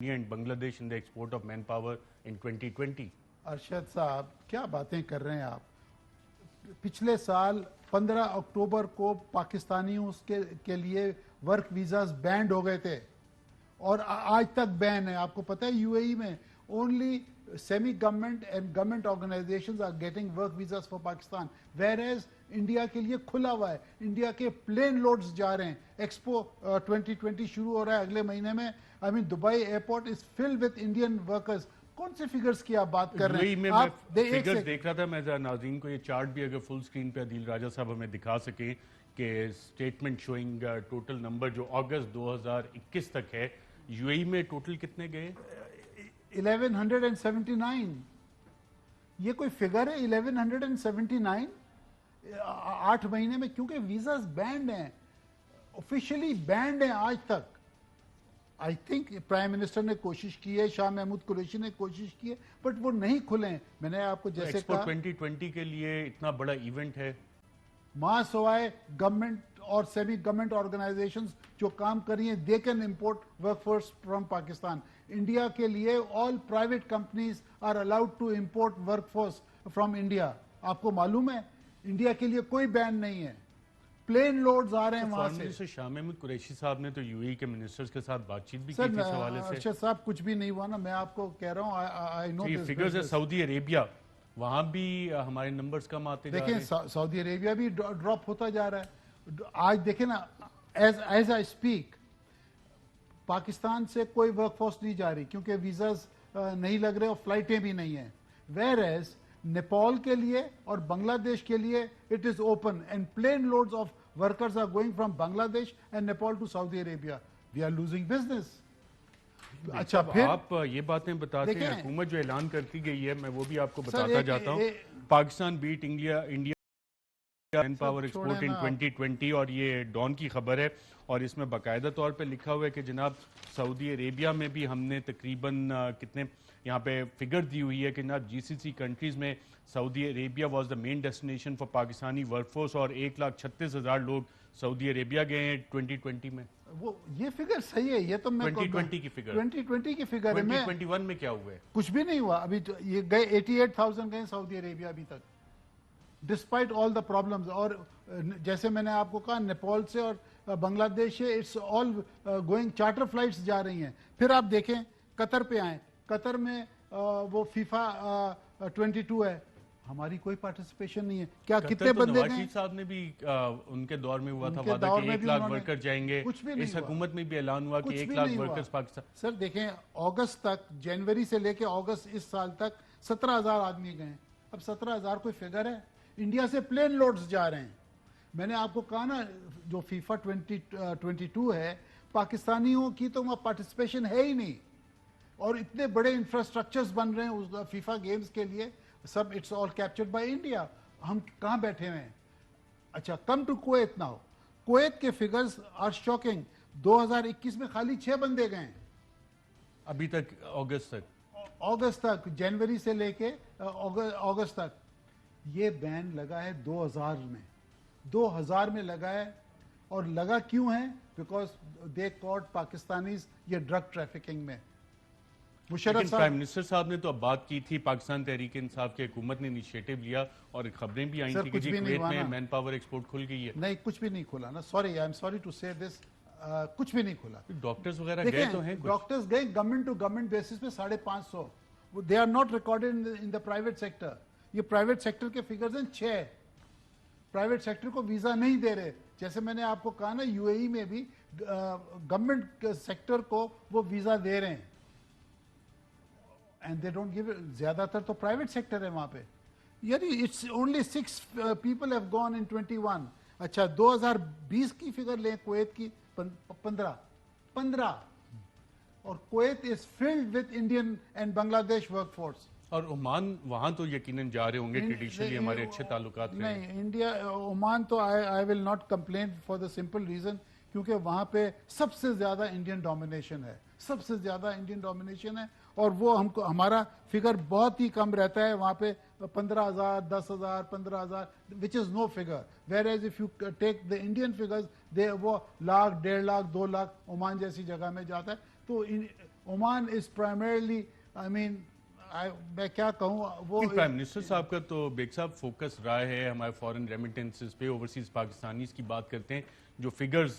India and Bangladesh in the export of manpower in 2020. Arshad साहब क्या बातें कर रहे हैं आप। पिछले साल 15 अक्टूबर को पाकिस्तानियों के लिए वर्क वीजास बैंड हो गए थे और आज तक बैन है। आपको पता है यूएई में only semi government and government organizations are getting work visas for Pakistan, whereas India के लिए खुला हुआ है। इंडिया के प्लेन लोड्स जा रहे हैं। एक्सपो 2020 शुरू हो रहा है अगले महीने में। I mean Dubai airport is filled with Indian workers. कौन से फिगर्स की आप बात कर रहे हैं? आप फिगर्स देख रहा था मैं नाज़रीन को। ये चार्ट भी अगर फुल स्क्रीन पे अदील राजा साहब हमें दिखा सकें कि स्टेटमेंट शोइंग टोटल नंबर जो अगस्त 2021 तक है, यूएई में टोटल कितने गए? 1179। ये कोई फिगर है 1179 8 महीने में? क्योंकि वीजास बैंड हैं, ऑफिशियली बैंड हैं आज तक। आई थिंक प्राइम मिनिस्टर ने कोशिश की है, शाह महमूद कुरैशी ने कोशिश की है, बट वो नहीं खुले हैं। मैंने आपको जैसे कहा 2020 के लिए इतना बड़ा इवेंट है। मां सवाए गवर्नमेंट और सेमी गवर्नमेंट ऑर्गेनाइजेशंस जो काम कर रही हैं, they can import workforce from Pakistan. India के लिए all private companies are allowed to import workforce from India. आपको मालूम है इंडिया के लिए कोई बैन नहीं है। प्लेन लोड्स आ रहे हैं वहां से। शाह महमूद कुरैशी साहब ने तो यूएई के मिनिस्टर्स के साथ बातचीत भी की थी इस हवाले से। अच्छा साहब, कुछ भी नहीं हुआ ना, मैं आपको कह रहा हूँ। आई नो दिस फिगर्स है। सऊदी अरेबिया, वहां भी हमारे नंबर्स कम आते जा रहे हैं। देखें सऊदी अरेबिया भी ड्रॉप होता जा रहा है। आज देखें ना, एज आई स्पीक पाकिस्तान से कोई वर्कफोर्स नहीं जा रही क्योंकि वीजास नहीं लग रहे और फ्लाइटें भी नहीं है। वेयर एज नेपाल के लिए और बांग्लादेश के लिए it is open and plain loads of workers are going from Bangladesh and Nepal to Saudi Arabia. We are losing business. अच्छा, फिर आप ये बातें बताते हैं, हुकूमत जो ऐलान करती गई है, मैं वो भी आपको बताता जाता हूँ। Pakistan beat India man power export in 2020, और ये डॉन की खबर है और इसमें बाकायदा तौर पे लिखा हुआ है कि जनाब सऊदी अरेबिया में भी हमने तकरीबन कितने यहाँ पे फिगर दी हुई है कि जनाब जीसीसी कंट्रीज में Saudi Arabia was the main destination for Pakistani workforce और 1,36,000 लोग सऊदी अरेबिया गए हैं 2020 में। वो ये फिगर सही है, ये तो मैं 2020 की फिगर 2020 की फिगर है। 2021 में क्या हुआ है? कुछ भी नहीं हुआ अभी तो। ये गए 88,000 गए सऊदी अरेबिया अभी तक, डिस्पाइट ऑल द प्रॉब्लम्स। और जैसे मैंने आपको कहा नेपाल से और बांग्लादेश से it's all going, charter flights जा रही हैं। फिर आप देखें कतर पे आए, कतर में वो फीफा 22 है, हमारी कोई पार्टिसिपेशन नहीं है। क्या कितने बंदे गए? नवाज साहब ने भी उनके दौर में हुआ था वादा कि 1 लाख वर्कर जाएंगे। कुछ भी नहीं। इस हुकूमत में भी ऐलान हुआ कि 1 लाख वर्कर्स पाकिस्तान। सर देखें, अगस्त तक, जनवरी से लेके अगस्त इस साल तक 17,000 आदमी गए। अब 17,000 कोई फिगर है? इंडिया से प्लेन लोड्स जा रहे हैं। मैंने आपको कहा ना, जो फीफा 2022 है, पाकिस्तानियों की तो वहाँ पार्टिसिपेशन है ही नहीं। और इतने बड़े इंफ्रास्ट्रक्चर्स बन रहे हैं उस फीफा गेम्स के लिए, सब it's all captured by India. हम कहाँ बैठे हुए हैं? अच्छा, come to Kuwait now. Kuwait के फिगर्स आर शॉकिंग। 2021 में खाली 6 बंदे गए अभी तक, अगस्त तक, जनवरी से लेके अगस्त तक। ये बैन लगा है 2000 में लगा है। और लगा क्यों है? बिकॉज दे कॉट पाकिस्तानीज ये ड्रग ट्रैफिकिंग में। मुशर्रफ प्राइम मिनिस्टर साहब ने तो अब बात की थी, पाकिस्तान तहरीक इंसाफ की हुकूमत ने इनिशिएटिव लिया और खबरें भी आई थी कि कुवैत में मैन पावर एक्सपोर्ट खुल गई है। नहीं, कुछ भी नहीं खुला ना। Sorry, I am sorry to say this, कुछ भी नहीं खुला। डॉक्टर्स वगैरह गए तो हैं? डॉक्टर्स गए गवर्नमेंट टू गवर्नमेंट बेसिस पे 550। They are not recorded in the private sector. ये प्राइवेट सेक्टर के फिगर्स हैं। 6 प्राइवेट सेक्टर को वीजा नहीं दे रहे। जैसे मैंने आपको कहा ना, यूएई में भी गवर्नमेंट सेक्टर को वो वीजा दे रहे हैं एंड दे डोंट गिव। ज्यादातर तो प्राइवेट सेक्टर है वहां पे। यानी it's only 6 people have gone in 21। अच्छा, 2020 की फिगर लें कुवैत की, 15। और Kuwait is filled with Indian and Bangladesh workforce. और ओमान, वहां तो यकीनन जा रहे होंगे, ट्रेडिशनली हमारे अच्छे ताल्लुकात रहे। नहीं, इंडिया ओमान तो I will not complain for the simple reason क्योंकि वहां पे सबसे ज्यादा इंडियन डोमिनेशन है, सबसे ज्यादा इंडियन डोमिनेशन है। और वो हमको, हमारा फिगर बहुत ही कम रहता है वहां पे, 15,000, 10,000, 15,000, which is no figure. Whereas if you take the Indian figures, they वो 1,00,000, 1.5 लाख, 2 लाख ओमान जैसी जगह में जाता है। तो Oman is primarily I mean मैं क्या कहूँ वो प्राइम मिनिस्टर साहब का तो बेग साहब फोकस रहा है हमारे फॉरेन रेमिटेंसेस पे, ओवरसीज पाकिस्तानीज की बात करते हैं जो फिगर्स